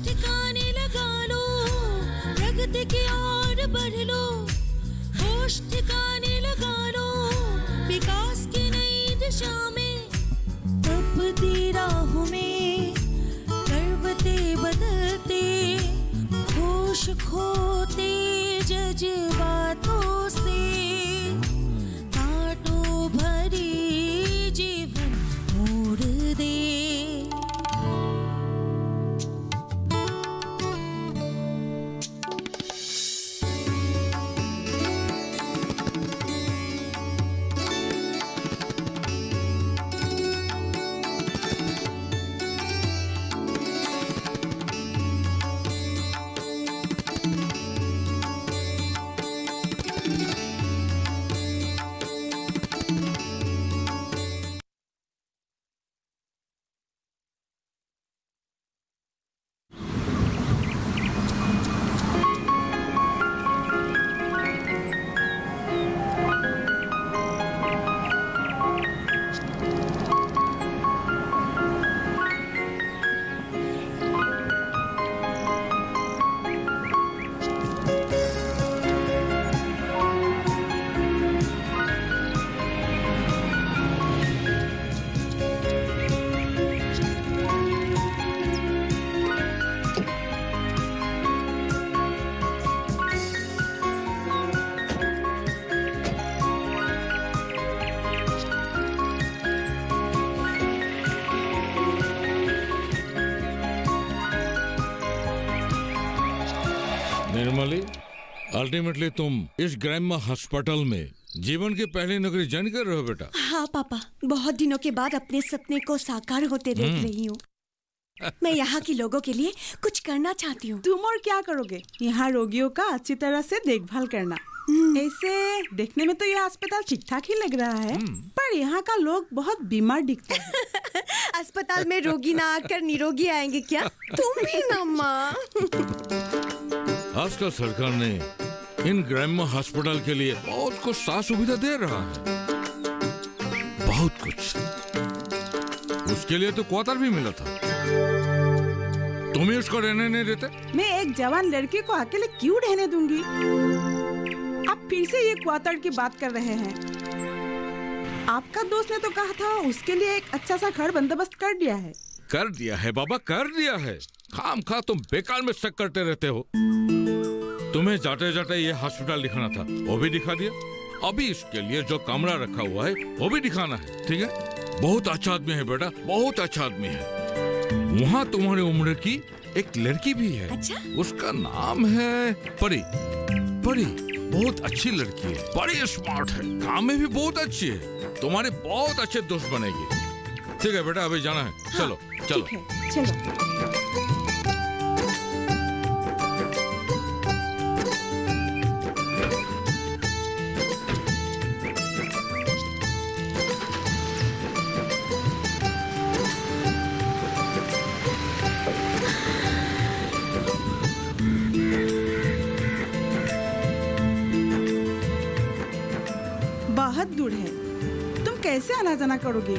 ठिकाने लगा लो, प्रगति की ओर बढ़ लो, होश ठिकाने लगा लो, विकास की नई दिशा में, तपती राहों में, पर्वते बदलते, होश खोते जज्बातों से, कांटों भरी जीवन मोड़ दे। निर्मली, अल्टीमेटली तुम इस ग्रैंडमा हॉस्पिटल में जीवन की पहली नौकरी ज्वाइन कर रहे हो बेटा। हाँ पापा, बहुत दिनों के बाद अपने सपने को साकार होते देख रही हूँ। मैं यहाँ के लोगों के लिए कुछ करना चाहती हूँ। तुम और क्या करोगे? यहाँ रोगियों का अच्छी तरह से देखभाल करना। ऐसे देखने में तो यह अस्पताल ठीक ठाक ही लग रहा है, पर यहाँ का लोग बहुत बीमार दिखते हैं। अस्पताल में रोगी ना आकर निरोगी आएंगे क्या? तुम भी ना माँ। आजकल सरकार ने इन ग्रैंडमा हॉस्पिटल के लिए बहुत कुछ साथ सुविधा दे रहा है, बहुत कुछ। उसके लिए तो क्वार्टर भी मिला था, तुम ही उसको रहने नहीं देते। मैं एक जवान लड़की को अकेले क्यों रहने दूंगी? आप फिर से ये क्वार्टर की बात कर रहे हैं। आपका दोस्त ने तो कहा था उसके लिए एक अच्छा सा घर बंदोबस्त कर दिया है। कर दिया है बाबा, कर दिया है। खाम खा तुम बेकार में शक करते रहते हो। तुम्हें जाते जाते ये हॉस्पिटल दिखाना था, वो भी दिखा दिया। अभी इसके लिए जो कमरा रखा हुआ है वो भी दिखाना है, ठीक है? बहुत अच्छा आदमी है बेटा, बहुत अच्छा आदमी है। वहाँ तुम्हारी उम्र की एक लड़की भी है। अच्छा? उसका नाम है परी। परी बहुत अच्छी लड़की है, बड़ी स्मार्ट है, काम में भी बहुत अच्छी है, तुम्हारे बहुत अच्छे दोस्त बनेगी। ठीक है बेटा, अभी जाना है। हाँ, चलो चलो ठीक है, चलो। बहुत दूर है, तुम कैसे आना जाना करोगे?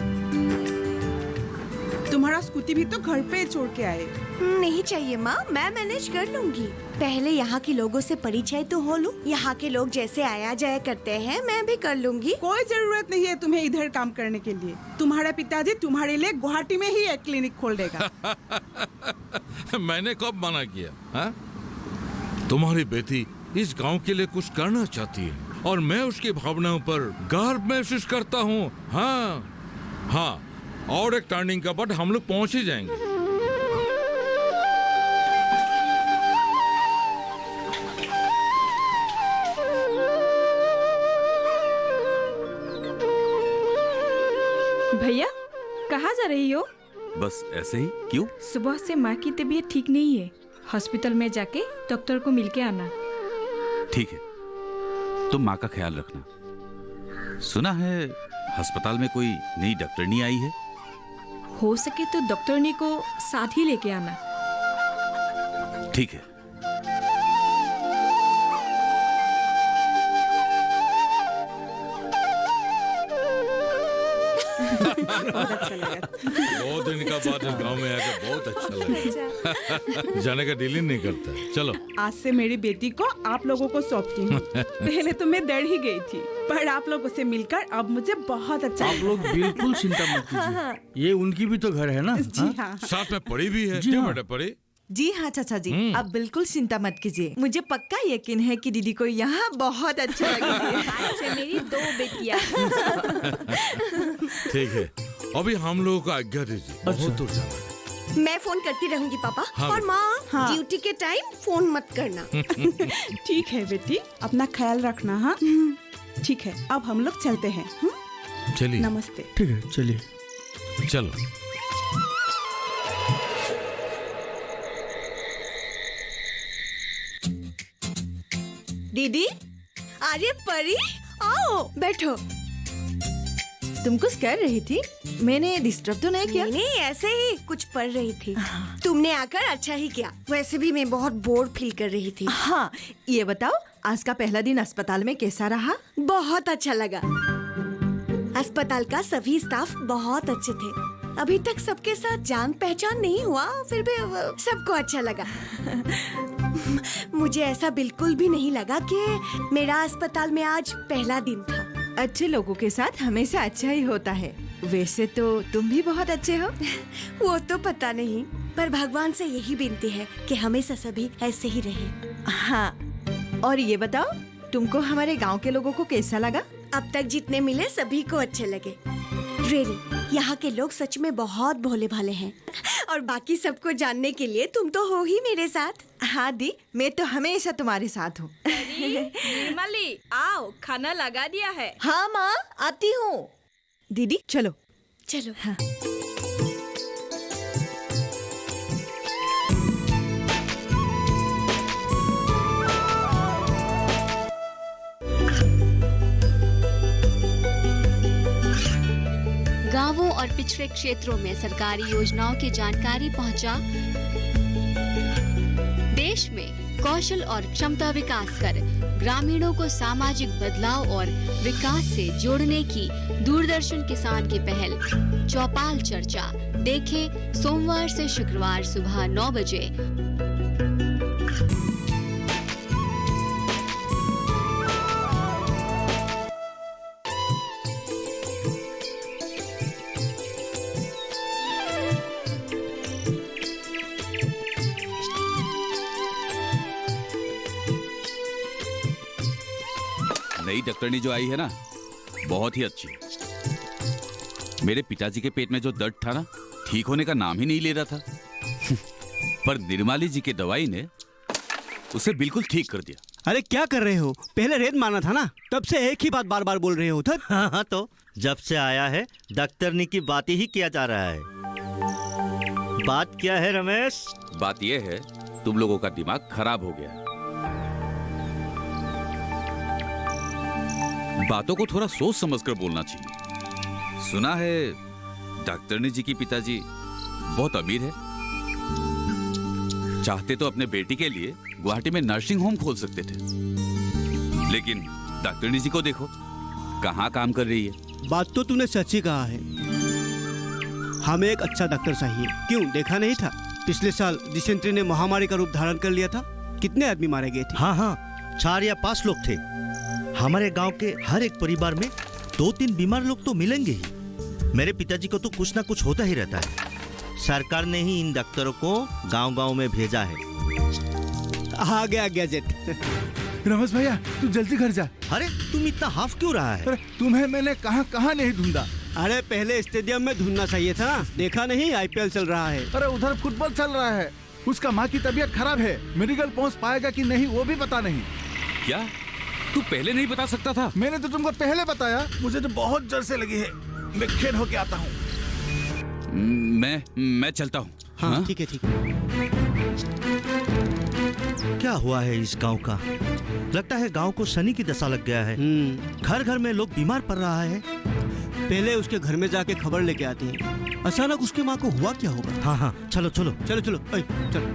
तुम्हारा स्कूटी भी तो घर पे छोड़ के आए। नहीं चाहिए माँ, मैं मैनेज कर लूंगी। पहले यहाँ के लोगों से परिचय तो हो लूं। यहाँ के लोग जैसे आया जाया करते हैं मैं भी कर लूंगी। कोई जरूरत नहीं है तुम्हें इधर काम करने के लिए। तुम्हारे पिताजी तुम्हारे लिए गुवाहाटी में ही एक क्लिनिक खोल देगा। मैंने कब मना किया? हा? तुम्हारी बेटी इस गांव के लिए कुछ करना चाहती है और मैं उसकी भावनाओं पर गर्व महसूस करता हूँ। हाँ हाँ, और एक टर्निंग के बाद हम लोग पहुंच ही जाएंगे। भैया, कहाँ जा रही हो? बस ऐसे ही। क्यों? सुबह से माँ की तबीयत ठीक नहीं है, हॉस्पिटल में जाके डॉक्टर को मिलके आना। ठीक है, तुम माँ का ख्याल रखना। सुना है अस्पताल में कोई नई डॉक्टरनी आई है। हो सके तो डॉक्टरनी को साथ ही लेके आना। ठीक है। बहुत अच्छा लगा। बहुत दिन का बाद इस गांव में आकर बहुत अच्छा लगा। जाने का दिल ही नहीं करता। चलो आज से मेरी बेटी को आप लोगों को सौंपती हूँ। पहले तो मैं डर ही गई थी, पर आप लोगों से मिलकर अब मुझे बहुत अच्छा आप लोग बिल्कुल चिंता मत कीजिए, ये उनकी भी तो घर है ना। जी हाँ। साथ में पड़ी भी है। जी क्यों हाँ। बेटा पड़ी? जी हाँ चाचा जी, आप बिल्कुल चिंता मत कीजिए। मुझे पक्का यकीन है कि दीदी को यहाँ बहुत अच्छा लगेगा। आज से मेरी 2 बेटियां। ठीक है, अभी हम लोगों को आज्ञा दीजिए, बहुत दूर जाना है। मैं फोन करती रहूंगी पापा। हाँ। और माँ, हाँ। ड्यूटी के टाइम फोन मत करना। ठीक है बेटी, अपना ख्याल रखना। हाँ ठीक है, अब हम लोग चलते हैं। चलिए नमस्ते। ठीक है, चलिए। चलो। दीदी, अरे परी, आओ बैठो। तुम कुछ कर रही थी? मैंने डिस्टर्ब तो नहीं किया? नहीं, ऐसे ही कुछ पढ़ रही थी। तुमने आकर अच्छा ही किया। वैसे भी मैं बहुत बोर फील कर रही थी। हाँ, ये बताओ आज का पहला दिन अस्पताल में कैसा रहा? बहुत अच्छा लगा। अस्पताल का सभी स्टाफ बहुत अच्छे थे। अभी तक सबके साथ जान पहचान नहीं हुआ, फिर भी सबको अच्छा लगा। मुझे ऐसा बिल्कुल भी नहीं लगा कि मेरा अस्पताल में आज पहला दिन था। अच्छे लोगों के साथ हमेशा अच्छा ही होता है। वैसे तो तुम भी बहुत अच्छे हो। वो तो पता नहीं, पर भगवान से यही विनती है कि हमेशा सभी ऐसे ही रहे। हाँ, और ये बताओ तुमको हमारे गांव के लोगों को कैसा लगा? अब तक जितने मिले सभी को अच्छे लगे। रियली, यहाँ के लोग सच में बहुत भोले भाले हैं। और बाकी सबको जानने के लिए तुम तो हो ही मेरे साथ। हाँ दी, मैं तो हमेशा तुम्हारे साथ हूँ। निर्मली, आओ, खाना लगा दिया है। हाँ माँ, आती हूँ। दीदी चलो। चलो। हाँ। गांवों और पिछड़े क्षेत्रों में सरकारी योजनाओं की जानकारी पहुंचा। देश में कौशल और क्षमता विकास कर ग्रामीणों को सामाजिक बदलाव और विकास से जोड़ने की दूरदर्शन किसान की पहल चौपाल चर्चा देखें सोमवार से शुक्रवार सुबह 9 बजे। नई डॉक्टरनी जो आई है ना, बहुत ही अच्छी है। मेरे पिताजी के पेट में जो दर्द था ना, ठीक होने का नाम ही नहीं ले रहा था। पर निर्मली जी की दवाई ने उसे बिल्कुल ठीक कर दिया। अरे क्या कर रहे हो? पहले रेत मारना था ना, तब से एक ही बात बार बार बोल रहे हो। हाँ तो जब से आया है डॉक्टरनी की बात ही किया जा रहा है। बात क्या है रमेश? बात यह है, तुम लोगों का दिमाग खराब हो गया। बातों को थोड़ा सोच समझकर बोलना चाहिए। सुना है डॉक्टरनी जी की पिताजी बहुत अमीर है, चाहते तो अपने बेटी के लिए गुवाहाटी में नर्सिंग होम खोल सकते थे, लेकिन डॉक्टरनी जी को देखो कहाँ काम कर रही है। बात तो तूने सच ही कहा है। हमें एक अच्छा डॉक्टर चाहिए। क्यों, देखा नहीं था पिछले साल डिसेंट्री ने महामारी का रूप धारण कर लिया था? कितने आदमी मारे गए थे? हाँ हाँ, 4 या 5 लोग थे। हमारे गांव के हर एक परिवार में 2-3 बीमार लोग तो मिलेंगे ही। मेरे पिताजी को तो कुछ ना कुछ होता ही रहता है। सरकार ने ही इन डॉक्टरों को गांव-गांव में भेजा है। आ गया गैजेट। रमेश भैया, तू जल्दी घर जा। अरे तुम इतना हाफ क्यों रहा है? अरे तुम्हें मैंने कहाँ नहीं ढूंढा। अरे पहले स्टेडियम में ढूंढना चाहिए था ना, देखा नहीं IPL चल रहा है। अरे उधर फुटबॉल चल रहा है। उसका माँ की तबीयत खराब है, मेडिकल पहुँच पाएगा कि नहीं वो भी पता नहीं। क्या तू पहले नहीं बता सकता था? मैंने तो तुमको पहले बताया। मुझे तो बहुत जर से लगी है, मैं खेल होके आता हूँ। मैं चलता हूँ। हाँ ठीक है ठीक है। क्या हुआ है इस गांव का? लगता है गांव को शनि की दशा लग गया है। घर घर में लोग बीमार पड़ रहा है। पहले उसके घर में जाके खबर लेके आते हैं। अचानक उसके माँ को हुआ क्या होगा? हाँ हाँ, चलो चलो चलो चलो चलो।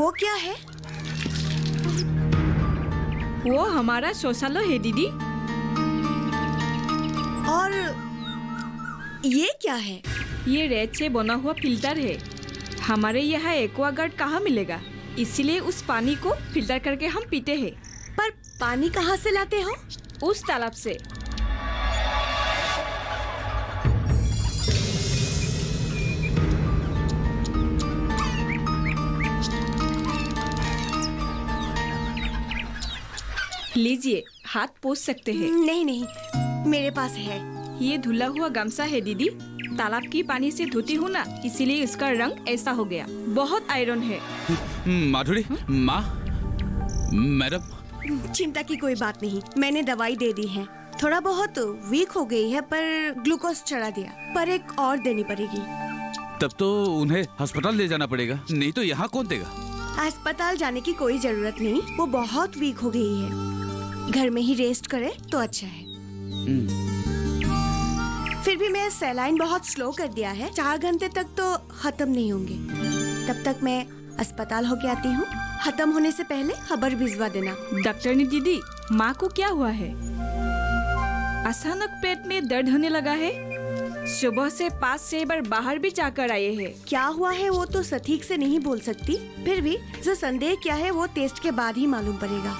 वो क्या है? वो हमारा शौचालय है दीदी। और ये क्या है? ये रेत से बना हुआ फिल्टर है। हमारे यहाँ एक्वागार्ड कहाँ मिलेगा, इसीलिए उस पानी को फिल्टर करके हम पीते हैं। पर पानी कहाँ से लाते हो? उस तालाब से। लीजिए, हाथ पोंछ सकते हैं। नहीं नहीं, मेरे पास है। ये धुला हुआ गमछा है दीदी। तालाब की पानी से धोती हूँ ना, इसीलिए इसका रंग ऐसा हो गया। बहुत आयरन है। माधुरी, माँ, मैडम। चिंता की कोई बात नहीं, मैंने दवाई दे दी है। थोड़ा बहुत वीक हो गई है, पर ग्लूकोज चढ़ा दिया, पर एक और देनी पड़ेगी। तब तो उन्हें अस्पताल ले जाना पड़ेगा, नहीं तो यहाँ कौन देगा? अस्पताल जाने की कोई जरूरत नहीं, वो बहुत वीक हो गई है। घर में ही रेस्ट करे तो अच्छा है। फिर भी मैं सैलाइन बहुत स्लो कर दिया है, 4 घंटे तक तो खत्म नहीं होंगे। तब तक मैं अस्पताल होके आती हूँ। खत्म होने से पहले खबर भिजवा देना। डॉक्टरनी दीदी, माँ को क्या हुआ है? अचानक पेट में दर्द होने लगा है। सुबह से 5-6 बार बाहर भी जाकर आए हैं। क्या हुआ है वो तो सटीक से नहीं बोल सकती, फिर भी जो संदेह क्या है वो टेस्ट के बाद ही मालूम पड़ेगा।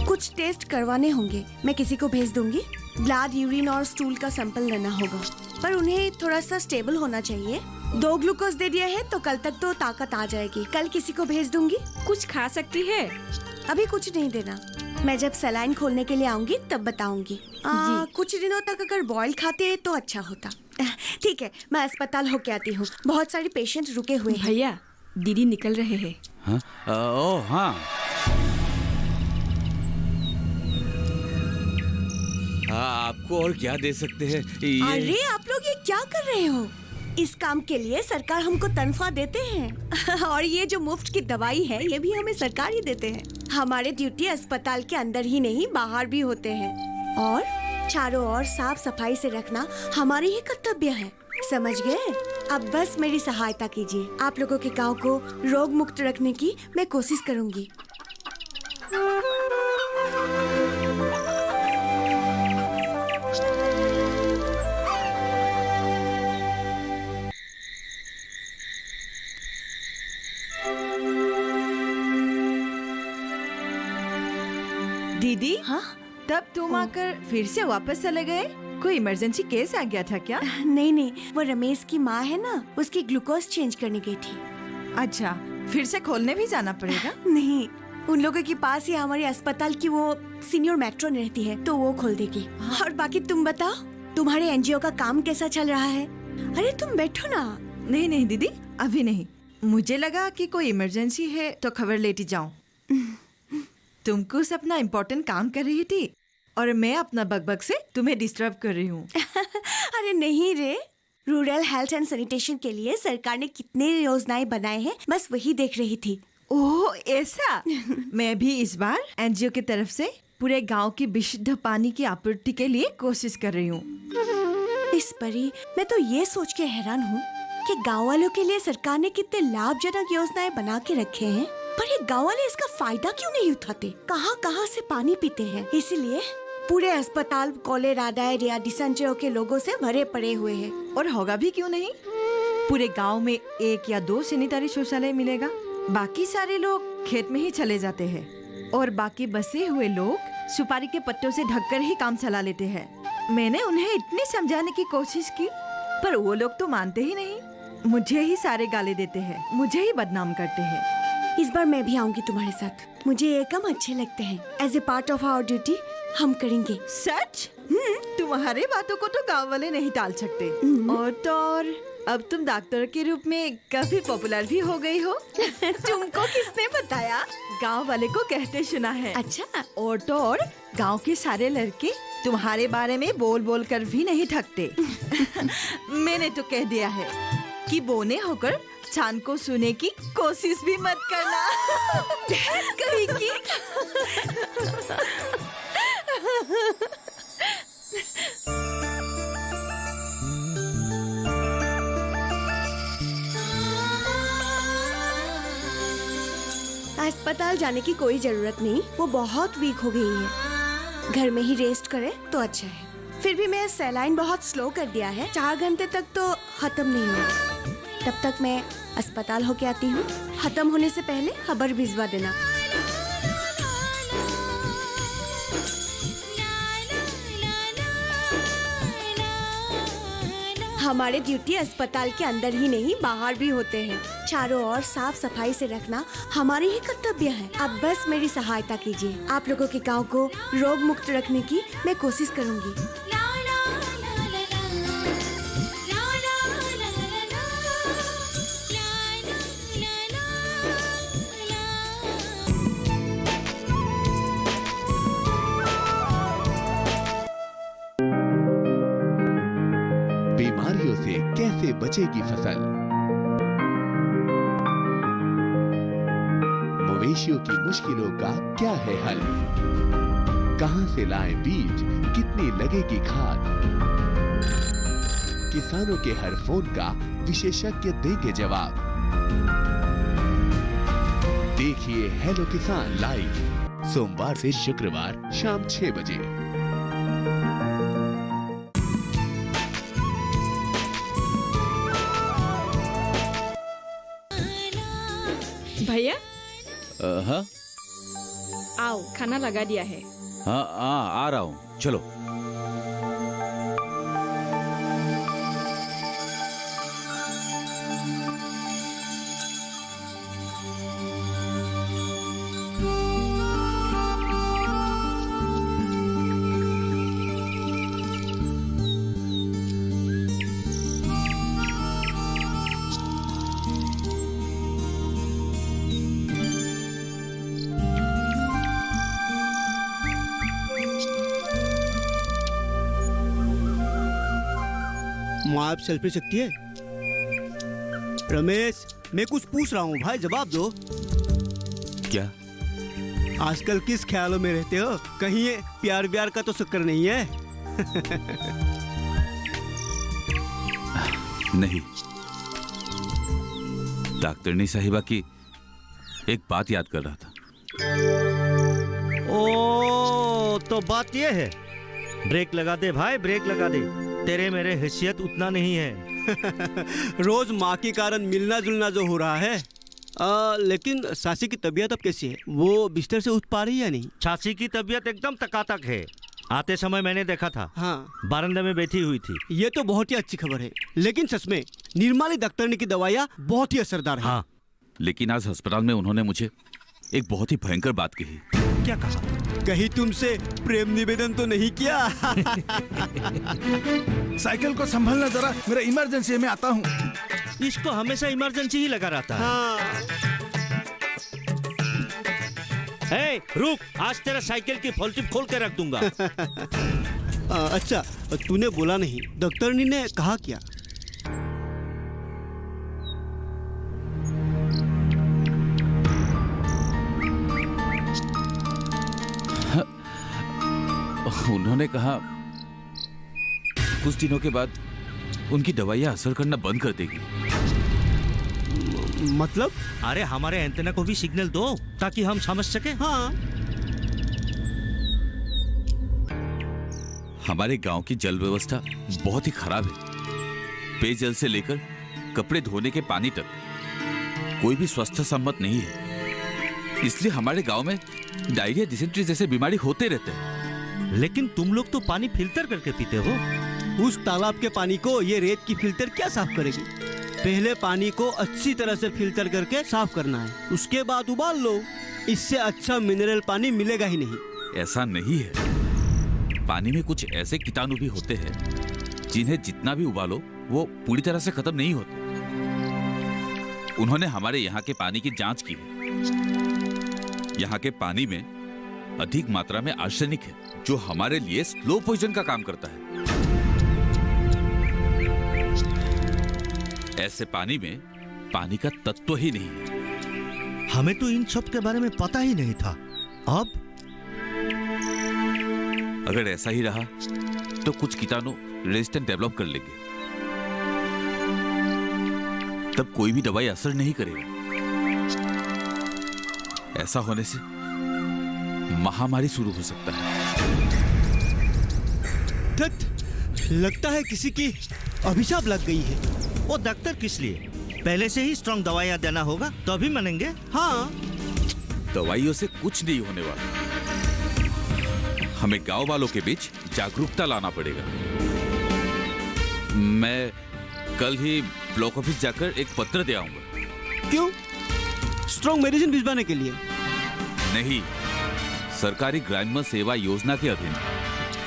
कुछ टेस्ट करवाने होंगे, मैं किसी को भेज दूंगी। ब्लड, यूरिन और स्टूल का सैंपल लेना होगा, पर उन्हें थोड़ा सा स्टेबल होना चाहिए। 2 ग्लूकोज दे दिया है तो कल तक तो ताकत आ जाएगी। कल किसी को भेज दूंगी। कुछ खा सकती है? अभी कुछ नहीं देना, मैं जब सैलाइन खोलने के लिए आऊंगी तब बताऊंगी। कुछ दिनों तक अगर बॉयल खाते तो अच्छा होता। ठीक है, मैं अस्पताल होके आती हूँ। बहुत सारे पेशेंट रुके हुए हैं। भैया, दीदी निकल रहे हैं। हाँ? ओह हाँ। आपको और क्या दे सकते हैं? अरे आप लोग ये क्या कर रहे हो? इस काम के लिए सरकार हमको तनख्वाह देते हैं और ये जो मुफ्त की दवाई है ये भी हमें सरकार ही देते हैं। हमारे ड्यूटी अस्पताल के अंदर ही नहीं बाहर भी होते हैं, और चारों ओर साफ सफाई से रखना हमारी ही कर्तव्य है। समझ गए? अब बस मेरी सहायता कीजिए। आप लोगों के गांव को रोग मुक्त रखने की मैं कोशिश करूंगी। दीदी, हाँ? तब तुम आकर फिर से वापस चले गए? कोई इमरजेंसी केस आ गया था क्या? नहीं नहीं, वो रमेश की माँ है ना, उसकी ग्लूकोज चेंज करने गई थी। अच्छा, फिर से खोलने भी जाना पड़ेगा? नहीं, उन लोगों के पास ही हमारे अस्पताल की वो सीनियर मैट्रॉन रहती है, तो वो खोल देगी। और बाकी तुम बताओ, तुम्हारे एनजीओ का काम कैसा चल रहा है? अरे तुम बैठो ना। नहीं नहीं दीदी, अभी नहीं। मुझे लगा कि कोई इमरजेंसी है तो खबर लेती जाऊं। तुम कुछ अपना इम्पोर्टेंट काम कर रही थी और मैं अपना बकबक से तुम्हें डिस्टर्ब कर रही हूँ। अरे नहीं रे, रूरल हेल्थ एंड सैनिटेशन के लिए सरकार ने कितने योजनाएं बनाए हैं, बस वही देख रही थी। ओह ऐसा? मैं भी इस बार एनजीओ की तरफ से पूरे गांव की विशुद्ध पानी की आपूर्ति के लिए कोशिश कर रही हूँ। इस परी, मैं तो ये सोच के हैरान हूँ कि गाँव वालों के लिए सरकार ने कितने लाभजनक योजनाएं बना के रखे हैं, पर ये गाँव वाले इसका फायदा क्यों नहीं उठाते? कहाँ कहाँ से पानी पीते हैं। इसीलिए पूरे अस्पताल कोलेरा, डायरिया, डिसेंट्री के लोगों से भरे पड़े हुए हैं। और होगा भी क्यों नहीं? पूरे गांव में 1 या 2 सैनिटरी शौचालय मिलेगा, बाकी सारे लोग खेत में ही चले जाते हैं और बाकी बसे हुए लोग सुपारी के पत्तों से ढककर ही काम चला लेते हैं। मैंने उन्हें इतनी समझाने की कोशिश की, पर वो लोग तो मानते ही नहीं। मुझे ही सारे गाली देते हैं, मुझे ही बदनाम करते हैं। इस बार मैं भी आऊंगी तुम्हारे साथ। मुझे ये काम अच्छे लगते हैं। As a part of our duty हम करेंगे। सच? तुम्हारे बातों को तो गांव वाले नहीं टाल सकते। और तो और, अब तुम डॉक्टर के रूप में काफी पॉपुलर भी हो गई हो। तुमको किसने बताया? गांव वाले को कहते सुना है। अच्छा। और तो और, गांव के सारे लड़के तुम्हारे बारे में बोल बोल कर भी नहीं थकते। मैंने तो कह दिया है कि बोने होकर चांद को सुने की कोशिश भी मत करना। कहीं की। अस्पताल जाने की कोई जरूरत नहीं, वो बहुत वीक हो गई है। घर में ही रेस्ट करे तो अच्छा है। फिर भी मैं सैलाइन बहुत स्लो कर दिया है, 4 घंटे तक तो खत्म नहीं हुआ। तब तक मैं अस्पताल होके आती हूँ। खत्म होने से पहले खबर भिजवा देना। हमारे ड्यूटी अस्पताल के अंदर ही नहीं बाहर भी होते हैं। चारों ओर साफ सफाई से रखना हमारी ही कर्तव्य है। आप बस मेरी सहायता कीजिए। आप लोगों के गांव को रोग मुक्त रखने की मैं कोशिश करूंगी। बीमारियों से कैसे बचेगी फसल? मवेशियों की मुश्किलों का क्या है हल? कहां से लाएं बीज, कितनी लगेगी खाद? किसानों के हर फोन का विशेषज्ञ देंगे जवाब। देखिए हेलो किसान लाइव सोमवार से शुक्रवार शाम 6 बजे। भैया हाँ आओ, खाना लगा दिया है। हाँ आ रहा हूँ, चलो। माँ आप सेल्फी सकती है? रमेश मैं कुछ पूछ रहा हूँ भाई, जवाब दो। क्या? आजकल किस ख्यालों में रहते हो? कहीं ये प्यार व्यार का तो चक्कर नहीं है? नहीं, डॉक्टरनी साहिबा की एक बात याद कर रहा था। ओ तो बात ये है, ब्रेक लगा दे भाई, ब्रेक लगा दे। तेरे मेरे हैसियत उतना नहीं है। रोज माँ के कारण मिलना जुलना जो हो रहा है। लेकिन सासी की तबीयत अब कैसी है? वो बिस्तर से उठ पा रही है या नहीं? चाची की तबीयत एकदम टकाटक है। आते समय मैंने देखा था, हाँ बारंदे में बैठी हुई थी। ये तो बहुत ही अच्छी खबर है। लेकिन सच में निर्माली डॉक्टरनी की दवाइयाँ बहुत ही असरदार है। हाँ, लेकिन आज अस्पताल में उन्होंने मुझे एक बहुत ही भयंकर बात कही। क्या कहा? कहीं तुमसे प्रेम निवेदन तो नहीं किया? साइकिल को संभालना जरा, मेरा इमरजेंसी है, मैं आता हूँ। इसको हमेशा इमरजेंसी ही लगा रहता है। हाँ। हे, रुक, आज तेरा साइकिल की फॉल टिप खोल के रख दूंगा। अच्छा तूने बोला नहीं, डॉक्टरनी ने कहा क्या? उन्होंने कहा कुछ दिनों के बाद उनकी दवाइयाँ असर करना बंद कर देगी। मतलब? अरे हमारे एंटेना को भी सिग्नल दो ताकि हम समझ सके। हाँ। हमारे गांव की जल व्यवस्था बहुत ही खराब है। पेयजल से लेकर कपड़े धोने के पानी तक कोई भी स्वास्थ्य सम्मत नहीं है। इसलिए हमारे गांव में डायरिया, डिसेंट्री जैसे बीमारी होते रहते हैं। लेकिन तुम लोग तो पानी फिल्टर करके पीते हो। उस तालाब के पानी को ये रेत की फिल्टर क्या साफ करेगी? पहले पानी को अच्छी तरह से फिल्टर करके साफ करना है, उसके बाद उबाल लो। इससे अच्छा मिनरल पानी मिलेगा ही नहीं। ऐसा नहीं है, पानी में कुछ ऐसे कीटाणु भी होते हैं जिन्हें जितना भी उबालो वो पूरी तरह से खत्म नहीं होते। उन्होंने हमारे यहाँ के पानी की जांच की है। यहाँ के पानी में अधिक मात्रा में आर्सेनिक है जो हमारे लिए स्लो पॉइजन का काम करता है। ऐसे पानी में पानी का तत्व ही नहीं है। हमें तो इन सब के बारे में पता ही नहीं था। अब अगर ऐसा ही रहा तो कुछ कीटाणु रेजिस्टेंट डेवलप कर लेंगे, तब कोई भी दवाई असर नहीं करेगी। ऐसा होने से महामारी शुरू हो सकता है। लगता है किसी की अभिशाप लग गई है। वो डॉक्टर किस लिए? पहले से ही स्ट्रांग दवाइयाँ देना होगा तो अभी मानेंगे। हाँ, दवाइयों से कुछ नहीं होने वाला। हमें गांव वालों के बीच जागरूकता लाना पड़ेगा। मैं कल ही ब्लॉक ऑफिस जाकर एक पत्र दे आऊंगा। क्यों? स्ट्रॉन्ग मेडिसिन भिजवाने के लिए? नहीं, सरकारी ग्राम्य सेवा योजना के अधीन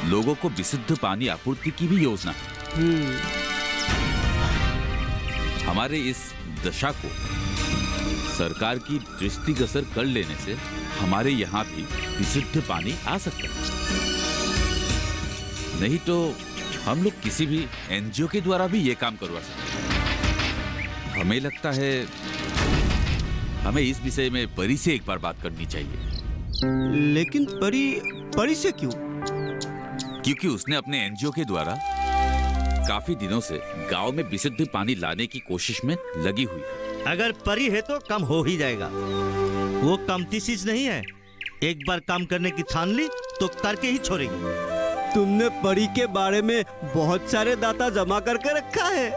लोगों को विशुद्ध पानी आपूर्ति की भी योजना है। हमारे इस दशा को सरकार की दृष्टिगोचर कर लेने से हमारे यहाँ भी विशुद्ध पानी आ सकता है। नहीं तो हम लोग किसी भी एनजीओ के द्वारा भी ये काम करवा सकते हैं। हमें लगता है हमें इस विषय में परी से एक बार बात करनी चाहिए। लेकिन परी से क्यों? क्योंकि उसने अपने एनजीओ के द्वारा काफी दिनों से गांव में विशुद्ध पानी लाने की कोशिश में लगी हुई है। अगर परी है तो काम हो ही जाएगा। वो कमती चीज नहीं है। एक बार काम करने की ठान ली तो करके ही छोड़ेगी। तुमने परी के बारे में बहुत सारे डाटा जमा करके रखा है।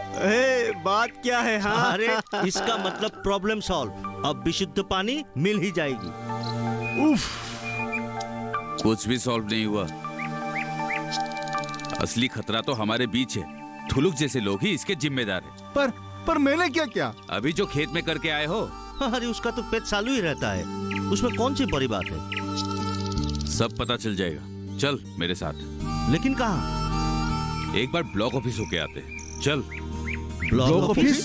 बात क्या है? हाँ, अरे इसका मतलब प्रॉब्लम सॉल्व। अब विशुद्ध पानी मिल ही जाएगी। उफ, कुछ भी सॉल्व नहीं हुआ। असली खतरा तो हमारे बीच है। थुलुक जैसे लोग ही इसके जिम्मेदार हैं। पर मैंने क्या किया? अभी जो खेत में करके आए हो। अरे उसका तो पेट चालू ही रहता है। उसमें कौन सी बड़ी बात है? सब पता चल जाएगा। चल मेरे साथ। लेकिन कहाँ? एक बार ब्लॉक ऑफिस होके आते हैं। चल। Block office?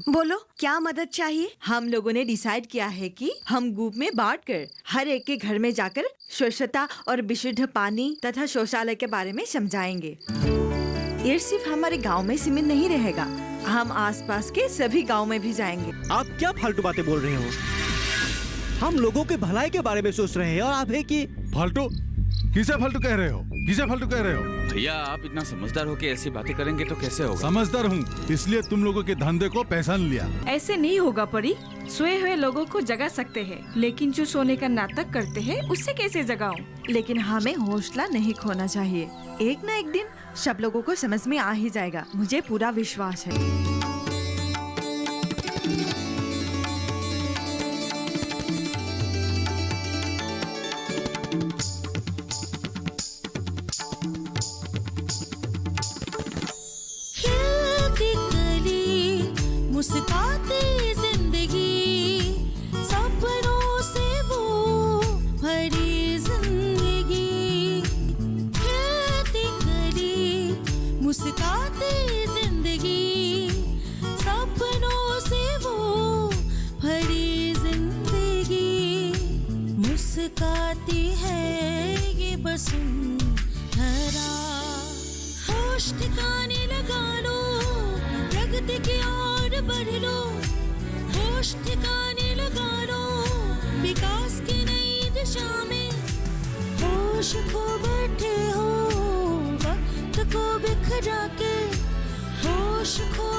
बोलो, क्या मदद चाहिए? हम लोगों ने डिसाइड किया है कि हम ग्रुप में बांटकर हर एक के घर में जाकर स्वच्छता और विशुद्ध पानी तथा शौचालय के बारे में समझाएंगे। ये सिर्फ हमारे गांव में सीमित नहीं रहेगा, हम आसपास के सभी गांव में भी जाएंगे। आप क्या फालतू बातें बोल रहे हो? हम लोगों के भलाई के बारे में सोच रहे हैं और आप है कि फालतू? किसे फालतू कह रहे हो? किसे फालतू कह रहे हो? भैया, आप इतना समझदार हो के ऐसी बातें करेंगे तो कैसे होगा? समझदार हूँ, इसलिए तुम लोगों के धंधे को पहचान लिया। ऐसे नहीं होगा परी। सोए हुए लोगों को जगा सकते हैं, लेकिन जो सोने का नाटक करते हैं उससे कैसे जगाऊं? लेकिन हमें हौसला नहीं खोना चाहिए। एक न एक दिन सब लोगों को समझ में आ ही जाएगा, मुझे पूरा विश्वास है। मुस्कुराती जिंदगी, सपनों से वो भरी जिंदगी। खेती करी मुस्कुराती जिंदगी, सपनों से वो भरी जिंदगी। मुस्कुराती है ये वसुंधरा। होश ठिकाने लगा लो, प्रगति की ओर बढ़ लो। होश ठिकाने लगा लो, विकास की नई दिशा में। होश खो बैठे हो वक्त को बिखरा के, होश खो